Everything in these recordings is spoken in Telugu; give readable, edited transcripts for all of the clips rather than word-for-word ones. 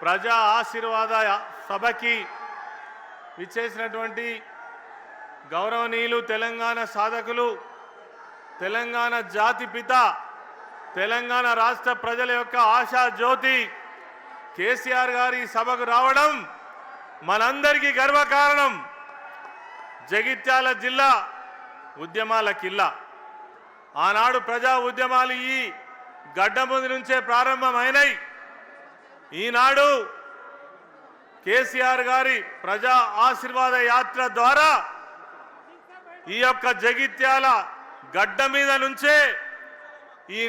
ప్రజా ఆశీర్వాద సభకి విచ్చేసినటువంటి గౌరవనీయులు తెలంగాణ సాధకులు, తెలంగాణ జాతిపిత, తెలంగాణ రాష్ట్ర ప్రజల యొక్క ఆశా జ్యోతి కేసీఆర్ గారి సభకు రావడం మనందరికీ గర్వకారణం. జగిత్యాల జిల్లా ఉద్యమాల కిల్లా. ఆనాడు ప్రజా ఉద్యమాలు ఈ గడ్డ ముందు నుంచే ప్రారంభమైనాయి. ఈనాడు కేసీఆర్ గారి ప్రజా ఆశీర్వాద యాత్ర ద్వారా ఈ యొక్క జగిత్యాల గడ్డ మీద నుంచే ఈ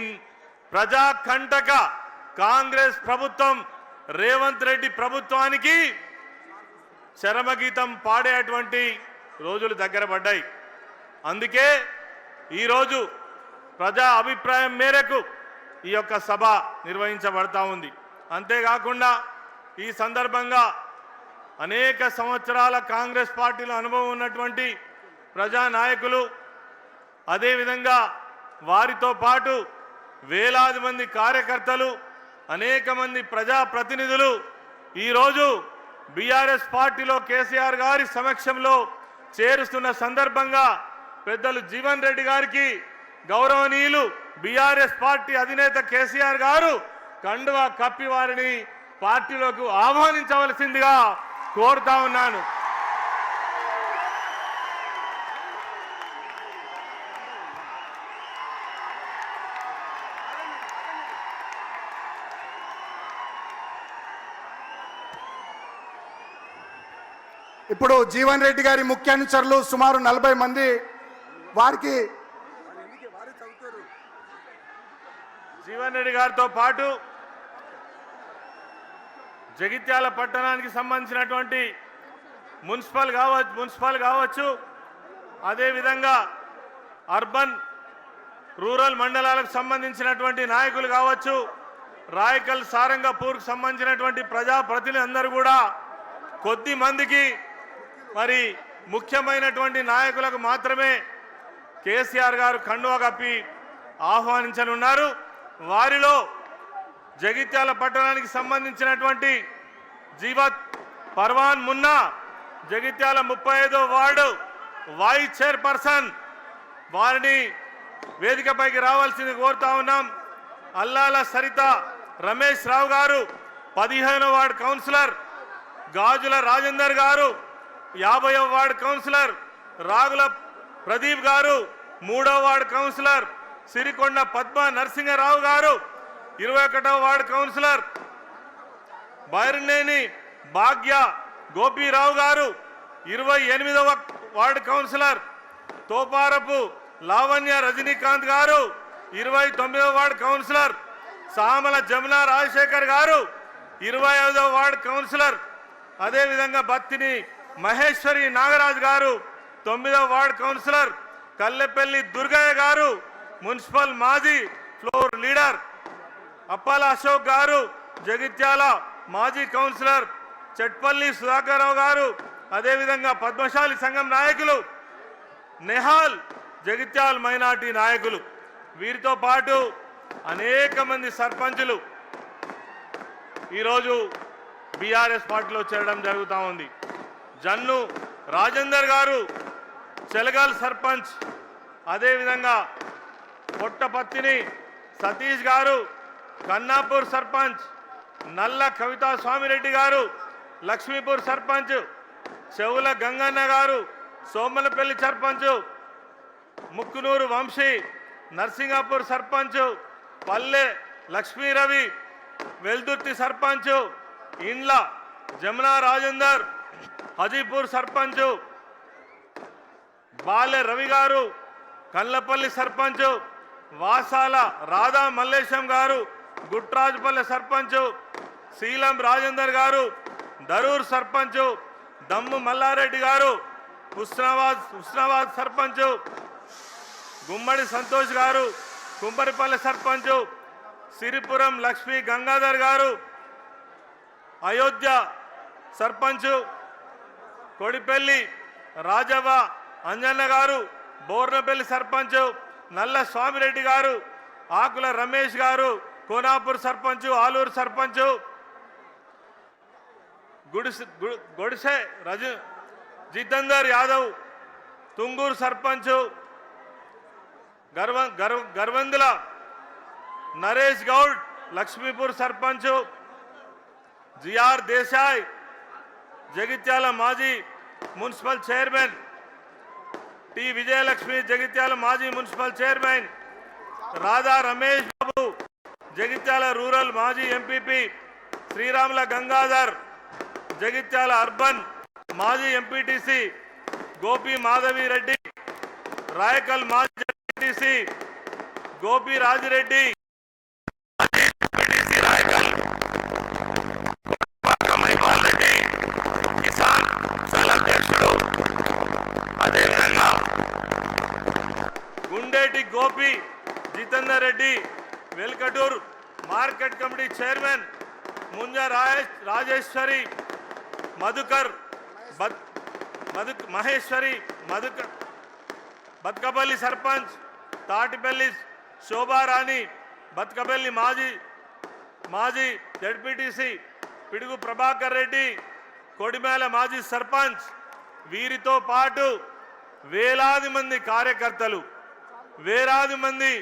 ప్రజా కంటక కాంగ్రెస్ ప్రభుత్వం రేవంత్ రెడ్డి ప్రభుత్వానికి చరమగీతం పాడేటువంటి రోజులు దగ్గర పడ్డాయి. అందుకే ఈరోజు ప్రజా అభిప్రాయం మేరకు ఈ యొక్క సభ నిర్వహించబడతా ఉంది. అంతేకాకుండా ఈ సందర్భంగా అనేక సంవత్సరాల కాంగ్రెస్ పార్టీలో అనుభవం ఉన్నటువంటి ప్రజా నాయకులు, అదేవిధంగా వారితో పాటు వేలాది మంది కార్యకర్తలు, అనేక మంది ప్రజాప్రతినిధులు ఈరోజు బీఆర్ఎస్ పార్టీలో కేసీఆర్ గారి సమక్షంలో చేరుస్తున్న సందర్భంగా పెద్దలు జీవన్ రెడ్డి గారికి గౌరవనీయులు బీఆర్ఎస్ పార్టీ అధినేత కేసీఆర్ గారు కండువా కప్పి వారిని పార్టీలోకి ఆహ్వానించవలసిందిగా కోరుతా ఉన్నాను. ఇప్పుడు జీవన్ రెడ్డి గారి ముఖ్య అనుచరులు సుమారు 40 మంది వారికి జీవన్ రెడ్డి గారితో పాటు జగిత్యాల పట్టణానికి సంబంధించినటువంటి మున్సిపల్ కావచ్చు, అదేవిధంగా అర్బన్ రూరల్ మండలాలకు సంబంధించినటువంటి నాయకులు కావచ్చు, రాయకల్ సారంగపూర్కు సంబంధించినటువంటి ప్రజాప్రతినిధులు అందరూ కూడా కొద్ది మందికి మరి ముఖ్యమైనటువంటి నాయకులకు మాత్రమే కేసీఆర్ గారు కండువా కప్పి ఆహ్వానించనున్నారు. వారిలో జగిత్యాల పట్టణానికి సంబంధించినటువంటి జీవత్ పర్వాన్ మున్నా, జగిత్యాల 35వ వార్డు వైస్ చైర్పర్సన్, వారిని వేదికపైకి రావాల్సింది కోరుతా ఉన్నాం. అల్లాల సరిత రమేష్ రావు గారు 15వ వార్డు కౌన్సిలర్, గాజుల రాజేందర్ గారు 50వ వార్డు కౌన్సిలర్, రాగుల ప్రదీప్ గారు 3వ వార్డు కౌన్సిలర్, సిరికొండ పద్మ నరసింహరావు గారు 21వ వార్డు కౌన్సిలర్, బైర్నేని భాగ్య గోపీరావు గారు 28వ వార్డు కౌన్సిలర్, తోపారపు లావణ్య రజనీకాంత్ గారు 29వ వార్డు కౌన్సిలర్, సామల జమున రాజశేఖర్ గారు 25వ వార్డు కౌన్సిలర్, అదేవిధంగా బత్తిని మహేశ్వరి నాగరాజ్ గారు 9వ వార్డు కౌన్సిలర్, కల్లెపల్లి దుర్గయ్య గారు మున్సిపల్ మాజీ ఫ్లోర్ లీడర్, అప్పాల అశోక్ గారు జగిత్యాల మాజీ కౌన్సిలర్, చెట్పల్లి సుధాకర్రావు గారు, అదేవిధంగా పద్మశాలి సంఘం నాయకులు, నెహాల్ జగిత్యాల మైనార్టీ నాయకులు, వీరితో పాటు అనేక మంది సర్పంచులు ఈరోజు బీఆర్ఎస్ పార్టీలో చేరడం జరుగుతూ ఉంది. జన్ను రాజేందర్ గారు చెలగల్ సర్పంచ్, అదేవిధంగా పొట్టపత్తిని సతీష్ గారు కన్నాపూర్ సర్పంచ్, నల్ల కవితా స్వామిరెడ్డి గారు లక్ష్మీపూర్ సర్పంచ్, చెవుల గంగన్న గారు సోమలపల్లి సర్పంచ్, ముక్కునూరు వంశీ నర్సింగాపూర్ సర్పంచ్, పల్లె లక్ష్మీరవి వెల్దుర్తి సర్పంచ్, ఇండ్ల జమునా రాజేందర్ హజీపూర్ సర్పంచ్, బాలె రవి గారు కల్లపల్లి సర్పంచ్, వాసాల రాధా మల్లేశం గారు గుట్రాజుపల్లి సర్పంచ్, శీలం రాజేందర్ గారు దరూర్ సర్పంచ్, దమ్ము మల్లారెడ్డి గారు హుస్నాబాద్ సర్పంచ్, గుమ్మడి సంతోష్ గారు కుంపరిపల్లి సర్పంచ్, సిరిపురం లక్ష్మీ గంగాధర్ గారు అయోధ్య సర్పంచ్, కొడిపల్లి రాజవ్వ అంజన్న గారు బోర్నపల్లి సర్పంచ్, నల్ల స్వామిరెడ్డి గారు, ఆకుల రమేష్ గారు కోనాపూర్ సర్పంచ్, ఆలూరు సర్పంచ్, గొడిసె జితేందర్ యాదవ్ తుంగూరు సర్పంచ్, గర్వందుల నరేష్ గౌడ్ లక్ష్మీపూర్ సర్పంచ్, జిఆర్ దేశాయ్ జగిత్యాల మాజీ municipal chairman, T Vijayalakshmi Jagtial మాజీ municipal chairman, Radha Ramesh Babu Jagtial rural మాజీ ఎంపీపీ, శ్రీరాముల గంగాధర్ జగిత్యాల అర్బన్ మాజీ ఎంపీటీసీ, గోపి మాధవి రెడ్డి రాయకల్ మాజీ MPTC, Gopi Rajireddy Gundeti Gopi Jitender Reddy Velgatur market committee chairman, Munja Rajeshwari Madhukar Maheshwari Bathukapalli sarpanch, Tatipalli Shobharani Bathukapalli మాజీ జడ్పీటీసీ, పిడుగు ప్రభాకర్ రెడ్డి కొడిమేల మాజీ సర్పంచ్, వీరితో పాటు వేలాది మంది కార్యకర్తలు, వేలాది మంది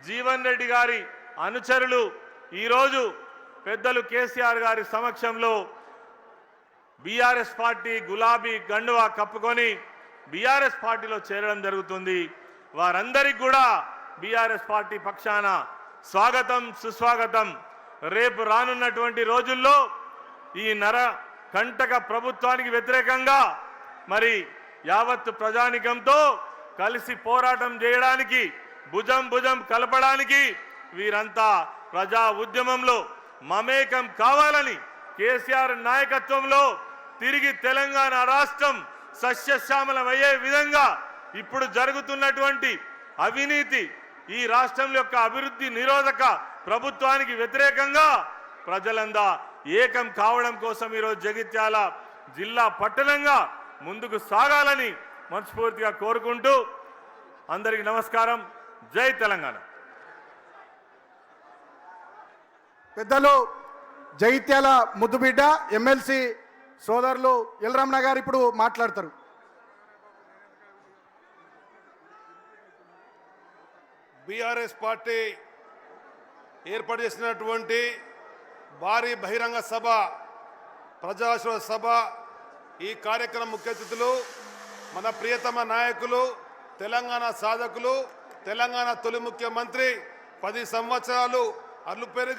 జీవన్ రెడ్డి గారి అనుచరులు ఈరోజు పెద్దలు కేసీఆర్ గారి సమక్షంలో బీఆర్ఎస్ పార్టీ గులాబీ గండువా కప్పుకొని బీఆర్ఎస్ పార్టీలో చేరడం జరుగుతుంది. వారందరికీ కూడా బీఆర్ఎస్ పార్టీ పక్షాన స్వాగతం సుస్వాగతం. రేపు రానున్నటువంటి రోజుల్లో ఈ కంటక ప్రభుత్వానికి వ్యతిరేకంగా మరి యావత్తు ప్రజానికంతో కలిసి పోరాటం చేయడానికి, భుజం కలపడానికి వీరంతా ప్రజా ఉద్యమంలో మమేకం కావాలని కేసీఆర్ నాయకత్వంలో తిరిగి తెలంగాణ రాష్ట్రం సస్యశ్యామలమయ్యే విధంగా ఇప్పుడు జరుగుతున్నటువంటి అవినీతి, ఈ రాష్ట్రం యొక్క అభివృద్ధి నిరోధక ప్రభుత్వానికి వ్యతిరేకంగా ప్రజలంతా ఏకం కావడం కోసం ఈరోజు జగిత్యాల జిల్లా పట్టణంగా ముందుకు సాగాలని మనస్ఫూర్తిగా కోరుకుంటూ అందరికీ నమస్కారం. జై తెలంగాణ. పెద్దలు జగిత్యాల ముద్దుబిడ్డ ఎమ్మెల్సీ సోదరులు ఎల్రమణ గారు ఇప్పుడు మాట్లాడతారు. బీఆర్ఎస్ పార్టీ ఏర్పాటు చేసినటువంటి భారీ బహిరంగ సభ, ప్రజాశ్రోత సభ, ఈ కార్యక్రమం ముఖ్య అతిథులు మన ప్రియతమ నాయకులు, తెలంగాణ సాధకులు, తెలంగాణ తొలి ముఖ్యమంత్రి, 10 సంవత్సరాలు అల్లుపెరుగు